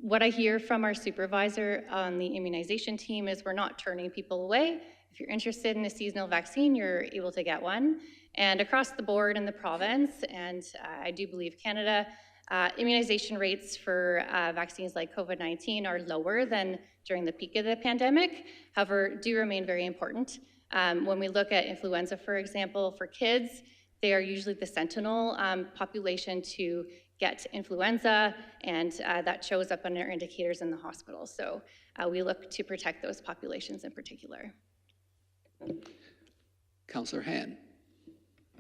What I hear from our supervisor on the immunization team is we're not turning people away. If you're interested in a seasonal vaccine, you're able to get one. And across the board in the province, and I do believe Canada, immunization rates for vaccines like COVID-19 are lower than during the peak of the pandemic, however, do remain very important. When we look at influenza, for example, for kids, they are usually the sentinel population to get influenza, and that shows up on our indicators in the hospital. So we look to protect those populations in particular. Councillor Hanney.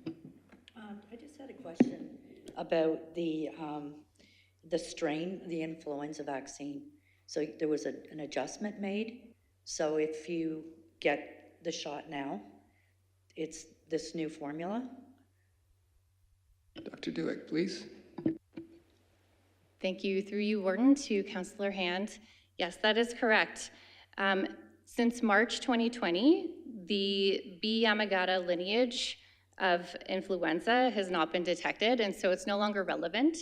I just had a question about the strain, the influenza vaccine. So there was an adjustment made. So if you get the shot now, it's this new formula. Dr. Dueck, please. Thank you. Through you, Warden, to Councillor Hand. Yes, that is correct. Since March 2020, the B. Yamagata lineage of influenza has not been detected, and so it's no longer relevant.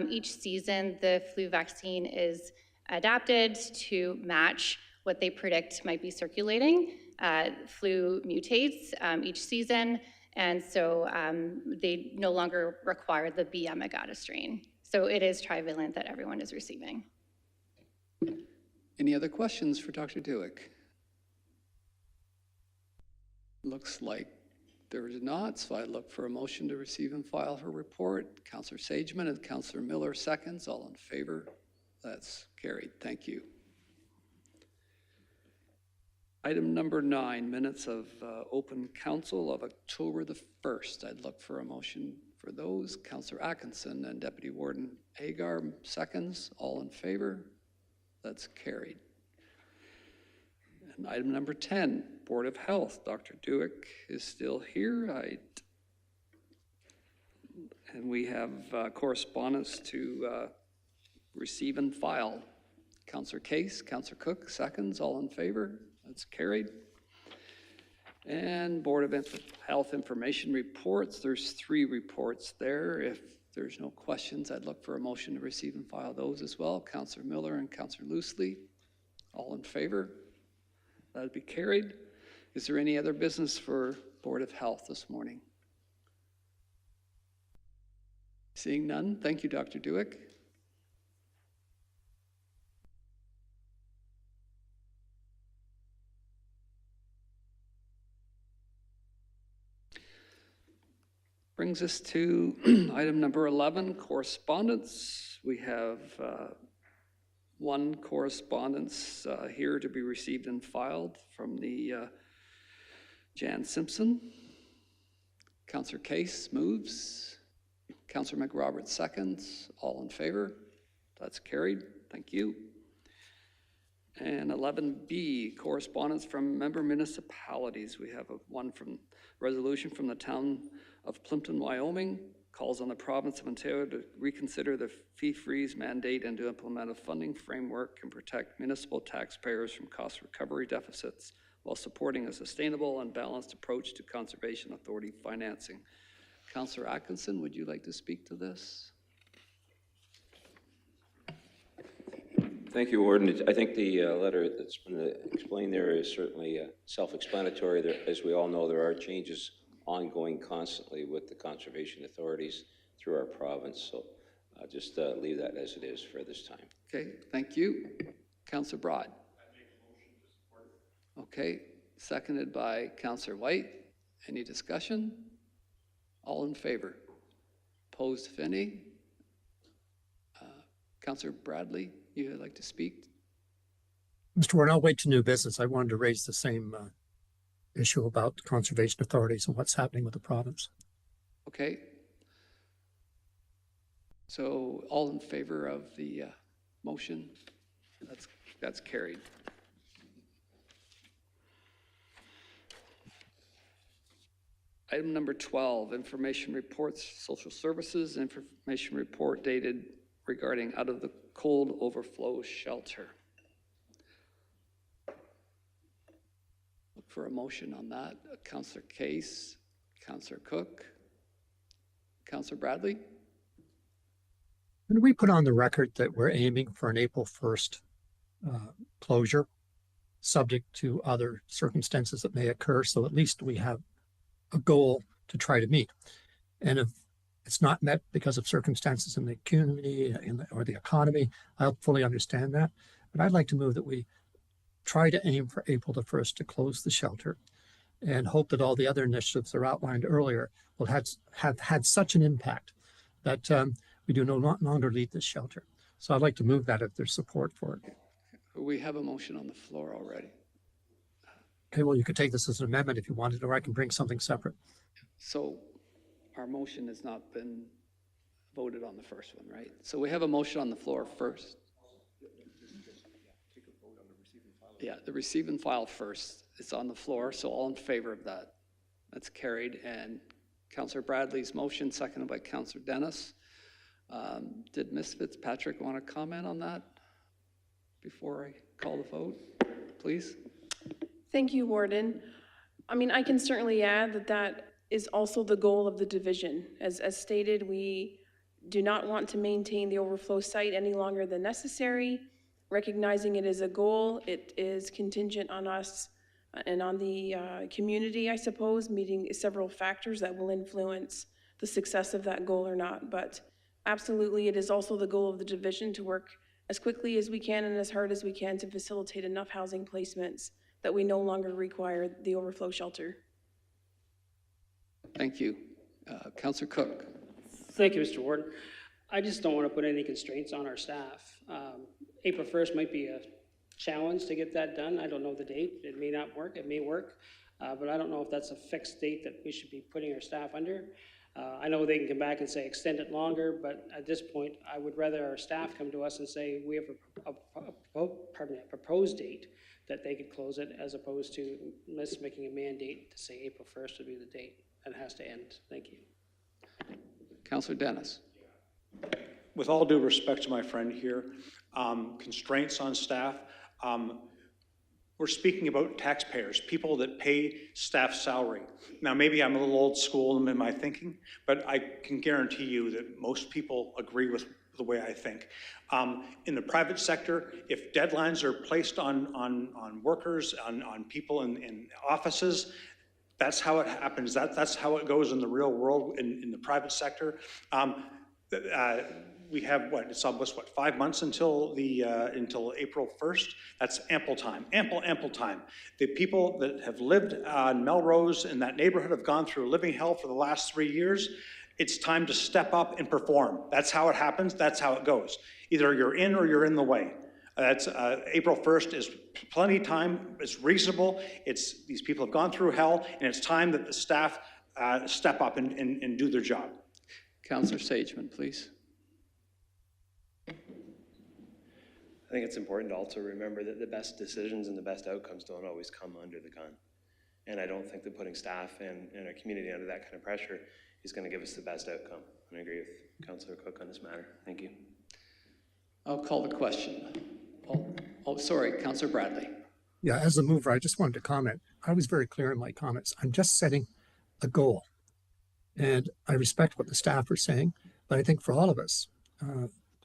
Each season, the flu vaccine is adapted to match what they predict might be circulating. Flu mutates each season, and so they no longer require the B. Yamagata strain. So it is trivalent that everyone is receiving. Any other questions for Dr. Dueck? Looks like there is not, so I look for a motion to receive and file her report. Councillor Sageman and Councillor Miller seconds. All in favor? That's carried. Thank you. Item number 9, minutes of open council of October the 1st. I'd look for a motion for those. Councillor Atkinson and Deputy Warden Agar seconds. All in favor? That's carried. And item number 10, Board of Health. Dr. Dueck is still here. And we have correspondence to receive and file. Councillor Case, Councillor Cook, seconds. All in favor? That's carried. And Board of Health Information reports. There's 3 reports there. If there's no questions, I'd look for a motion to receive and file those as well. Councillor Miller and Councillor Loosely. All in favor? That'd be carried. Is there any other business for Board of Health this morning? Seeing none, thank you, Dr. Dueck. Brings us to item number 11, correspondence. We have one correspondence here to be received and filed from the Jan Simpson. Councillor Case moves. Councillor McRoberts seconds. All in favor? That's carried. Thank you. And 11B, correspondence from member municipalities. We have one from resolution from the town of Plimpton, Wyoming, calls on the province of Ontario to reconsider the fee freeze mandate and to implement a funding framework and protect municipal taxpayers from cost recovery deficits while supporting a sustainable and balanced approach to conservation authority financing. Councillor Atkinson, would you like to speak to this? Thank you, Warden. I think the letter that's been explained there is certainly self-explanatory. As we all know, there are changes ongoing constantly with the conservation authorities through our province. So I'll just leave that as it is for this time. Okay, thank you. Councillor Broad. I make a motion to support it. Okay, seconded by Councillor White. Any discussion? All in favor? Opposed, if any? Councillor Bradley, you would like to speak? Mr. Warren, I'll wait to new business. I wanted to raise the same issue about conservation authorities and what's happening with the province. Okay. So all in favor of the motion? That's carried. Item number 12, information reports, social services, information report dated regarding out of the cold overflow shelter. Look for a motion on that. Councillor Case, Councillor Cook, Councillor Bradley. And we put on the record that we're aiming for an April 1st closure, subject to other circumstances that may occur. So at least we have a goal to try to meet. And if it's not met because of circumstances in the community or the economy, I fully understand that. But I'd like to move that we try to aim for April the 1st to close the shelter and hope that all the other initiatives that are outlined earlier will have had such an impact that we do no longer need this shelter. So I'd like to move that if there's support for it. We have a motion on the floor already. Okay, well, you could take this as an amendment if you wanted, or I can bring something separate. So our motion has not been voted on the first one, right? So we have a motion on the floor first. Yeah, the receive and file first. It's on the floor, so all in favor of that. That's carried. And Councillor Bradley's motion, seconded by Councillor Dennis. Did Ms. Fitzpatrick want to comment on that before I call the vote, please? Thank you, Warden. I mean, I can certainly add that that is also the goal of the division. As stated, we do not want to maintain the overflow site any longer than necessary. Recognizing it as a goal, it is contingent on us and on the community, I suppose, meeting several factors that will influence the success of that goal or not. But absolutely, it is also the goal of the division to work as quickly as we can and as hard as we can to facilitate enough housing placements that we no longer require the overflow shelter. Thank you. Councillor Cook. Thank you, Mr. Warden. I just don't want to put any constraints on our staff. April 1st might be a challenge to get that done. I don't know the date. It may not work. It may work. But I don't know if that's a fixed date that we should be putting our staff under. I know they can come back and say extend it longer, but at this point, I would rather our staff come to us and say we have a proposed date that they could close it, as opposed to making a mandate to say April 1st would be the date that has to end. Thank you. Councillor Dennis. With all due respect to my friend here, constraints on staff, we're speaking about taxpayers, people that pay staff salary. Now, maybe I'm a little old school in my thinking, but I can guarantee you that most people agree with the way I think. In the private sector, if deadlines are placed on workers, on people in offices, that's how it happens. That's how it goes in the real world in the private sector. We have it's almost 5 months until April 1st. That's ample time, ample time. The people that have lived on Melrose in that neighborhood have gone through living hell for the last 3 years. It's time to step up and perform. That's how it happens. That's how it goes. Either you're in or you're in the way. That's April 1st is plenty of time. It's reasonable. These people have gone through hell, and it's time that the staff step up and do their job. Councillor Sageman, please. I think it's important to also remember that the best decisions and the best outcomes don't always come under the gun. And I don't think that putting staff and our community under that kind of pressure is going to give us the best outcome. And I agree with Councillor Cook on this matter. Thank you. I'll call the question. Oh, sorry, Councillor Bradley. Yeah, as a mover, I just wanted to comment. I was very clear in my comments. I'm just setting a goal. And I respect what the staff are saying, but I think for all of us,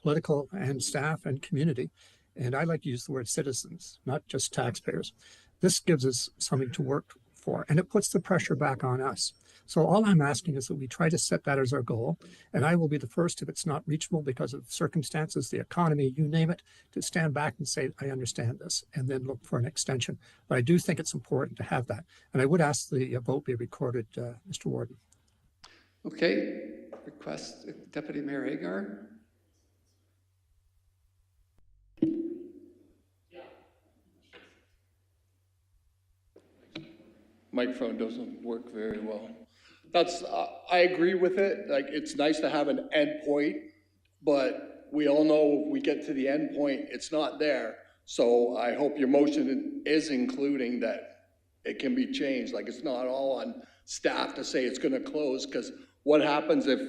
political and staff and community, and I like to use the word citizens, not just taxpayers, this gives us something to work for, and it puts the pressure back on us. So all I'm asking is that we try to set that as our goal, and I will be the first, if it's not reachable because of circumstances, the economy, you name it, to stand back and say, I understand this, and then look for an extension. But I do think it's important to have that. And I would ask the vote be recorded, Mr. Warden. Okay, request Deputy Mayor Agar. Microphone doesn't work very well. I agree with it. Like, it's nice to have an end point, but we all know if we get to the end point, it's not there. So I hope your motion is including that it can be changed. Like, it's not all on staff to say it's gonna close, because what happens if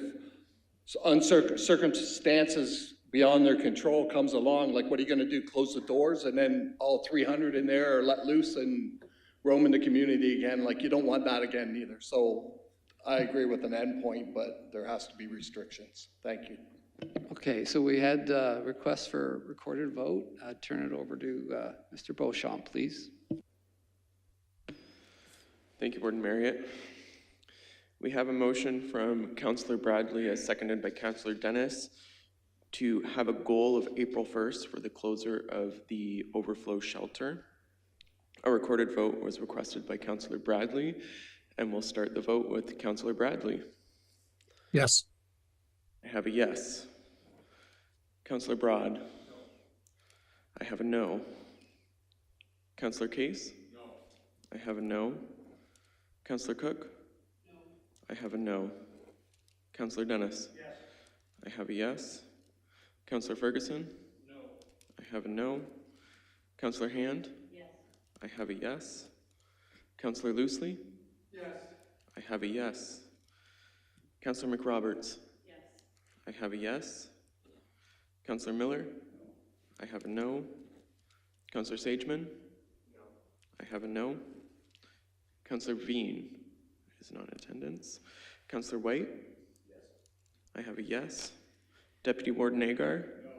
circumstances beyond their control comes along? Like, what are you gonna do, close the doors and then all 300 in there are let loose and roam in the community again? Like, you don't want that again either. So I agree with an endpoint, but there has to be restrictions. Thank you. Okay, so we had requests for recorded vote. Turn it over to Mr. Beauchamp, please. Thank you, Warden Marriott. We have a motion from Councillor Bradley, as seconded by Councillor Dennis, to have a goal of April 1st for the closure of the Overflow shelter. A recorded vote was requested by Councillor Bradley, and we'll start the vote with Councillor Bradley. Yes. I have a yes. Councillor Broad? No. I have a no. Councillor Case? No. I have a no. Councillor Cook? No. I have a no. Councillor Dennis? Yes. I have a yes. Councillor Ferguson? No. I have a no. Councillor Hand? Yes. I have a yes. Councillor Loosely? Yes. I have a yes. Councillor McRoberts? Yes. I have a yes. Councillor Miller? No. I have a no. Councillor Sageman? No. I have a no. Councillor Veen is not in attendance. Councillor White? Yes. I have a yes. Deputy Warden Agar? No.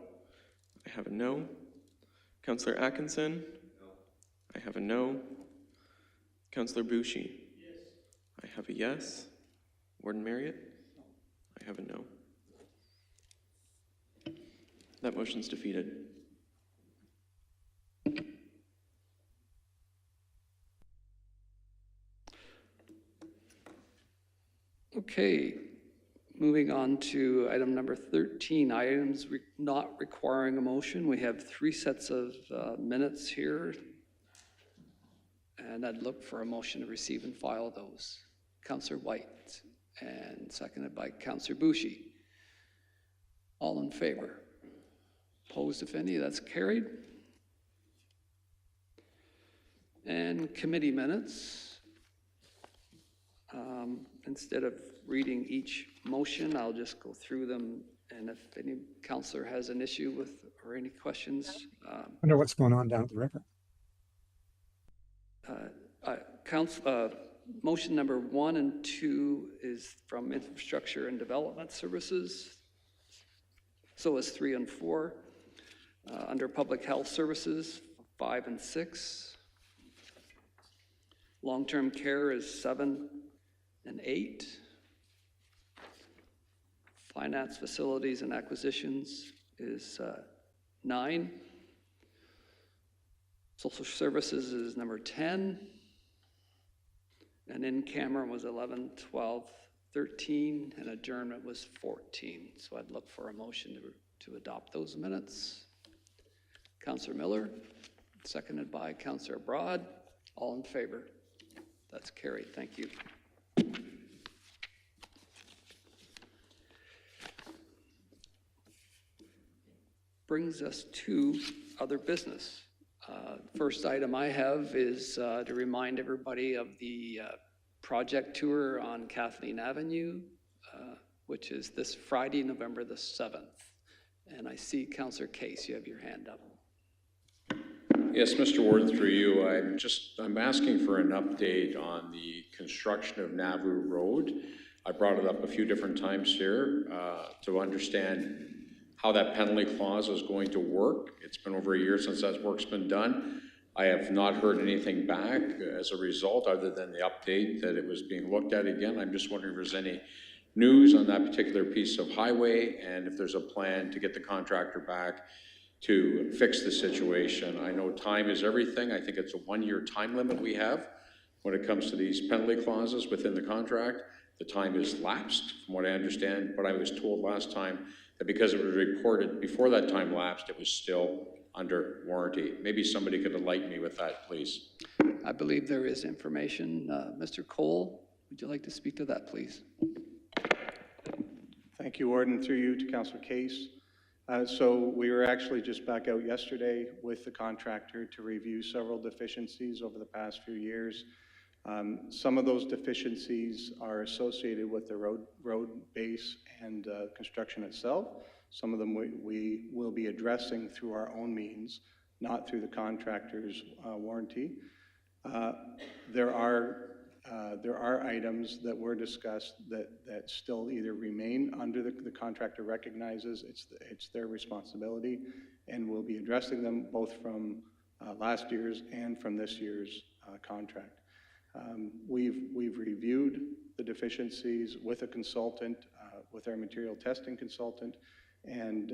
I have a no. Councillor Atkinson? No. I have a no. Councillor Bouchy? Yes. I have a yes. Warden Marriott? No. I have a no. That motion's defeated. Okay, moving on to item number 13, items not requiring a motion. We have 3 sets of minutes here, and I'd look for a motion to receive and file those. Councillor White, and seconded by Councillor Bouchy. All in favor? Opposed, if any? That's carried. And committee minutes. Instead of reading each motion, I'll just go through them, and if any councillor has an issue with or any questions. I wonder what's going on down at the river. Motion number 1 and 2 is from Infrastructure and Development Services. So is 3 and 4. Under Public Health Services, 5 and 6. Long-term care is 7 and 8. Finance, Facilities, and Acquisitions is 9. Social Services is number 10. And in-camera was 11, 12, 13, and adjournment was 14. So I'd look for a motion to adopt those minutes. Councillor Miller, seconded by Councillor Broad. All in favor? That's carried. Thank you. Brings us to other business. First item I have is to remind everybody of the project tour on Kathleen Avenue, which is this Friday, November the 7th. And I see Councillor Case, you have your hand up. Yes, Mr. Warden, through you, I'm asking for an update on the construction of Nauvoo Road. I brought it up a few different times here to understand how that penalty clause is going to work. It's been over a year since that work's been done. I have not heard anything back as a result, other than the update that it was being looked at again. I'm just wondering if there's any news on that particular piece of highway, and if there's a plan to get the contractor back to fix the situation. I know time is everything. I think it's a 1-year time limit we have when it comes to these penalty clauses within the contract. The time is lapsed, from what I understand, but I was told last time that because it was reported before that time lapsed, it was still under warranty. Maybe somebody could enlighten me with that, please. I believe there is information. Mr. Cole, would you like to speak to that, please? Thank you, Warden. Through you to Councillor Case. So we were actually just back out yesterday with the contractor to review several deficiencies over the past few years. Some of those deficiencies are associated with the road base and construction itself. Some of them we will be addressing through our own means, not through the contractor's warranty. There are items that were discussed that still either remain under the contractor recognizes it's their responsibility, and we'll be addressing them both from last year's and from this year's contract. We've reviewed the deficiencies with a consultant, with our material testing consultant, and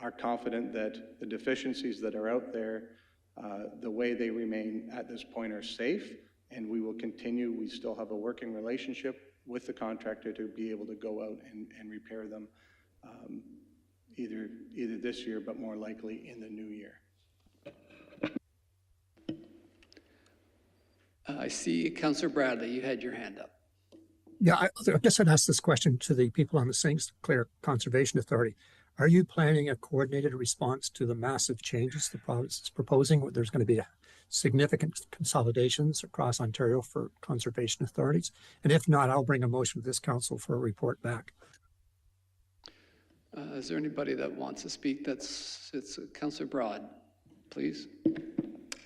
are confident that the deficiencies that are out there, the way they remain at this point, are safe, and we will continue. We still have a working relationship with the contractor to be able to go out and repair them either this year, but more likely in the new year. I see Councillor Bradley, you had your hand up. Yeah, I guess I'd ask this question to the people on the St. Clair Conservation Authority. Are you planning a coordinated response to the massive changes the province is proposing? There's going to be significant consolidations across Ontario for conservation authorities. And if not, I'll bring a motion to this council for a report back. Is there anybody that wants to speak? It's Councillor Broad, please.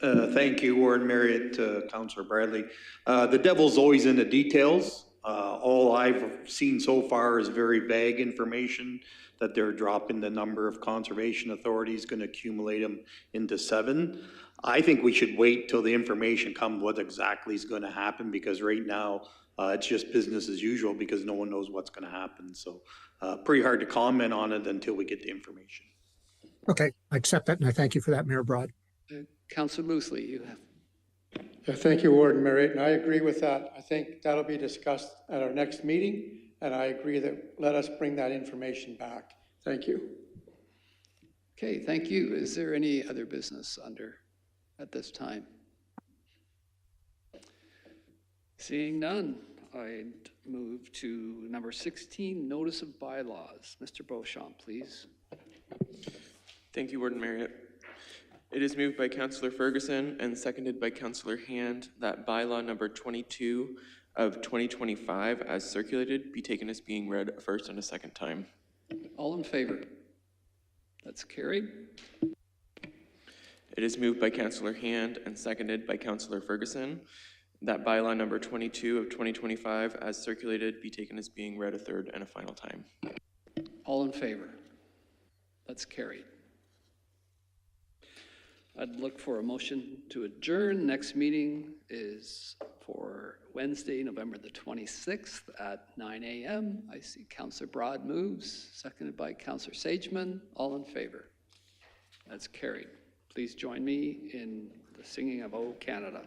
Thank you, Warden Marriott, Councillor Bradley. The devil's always in the details. All I've seen so far is very vague information that they're dropping the number of conservation authorities, going to accumulate them into 7. I think we should wait till the information comes what exactly is going to happen, because right now it's just business as usual because no one knows what's going to happen. So pretty hard to comment on it until we get the information. Okay, I accept that, and I thank you for that, Mayor Broad. Councillor Moosley, you have. Yeah, thank you, Warden Marriott, and I agree with that. I think that'll be discussed at our next meeting, and I agree that let us bring that information back. Thank you. Okay, thank you. Is there any other business at this time? Seeing none, I'd move to number 16, Notice of Bylaws. Mr. Beauchamp, please. Thank you, Warden Marriott. It is moved by Councillor Ferguson and seconded by Councillor Hand that bylaw number 22 of 2025 as circulated be taken as being read a first and a second time. All in favor? That's carried. It is moved by Councillor Hand and seconded by Councillor Ferguson that bylaw number 22 of 2025 as circulated be taken as being read a third and a final time. All in favor? That's carried. I'd look for a motion to adjourn. Next meeting is for Wednesday, November the 26th at 9 a.m. I see Councillor Broad moves, seconded by Councillor Sageman. All in favor? That's carried. Please join me in the singing of O Canada.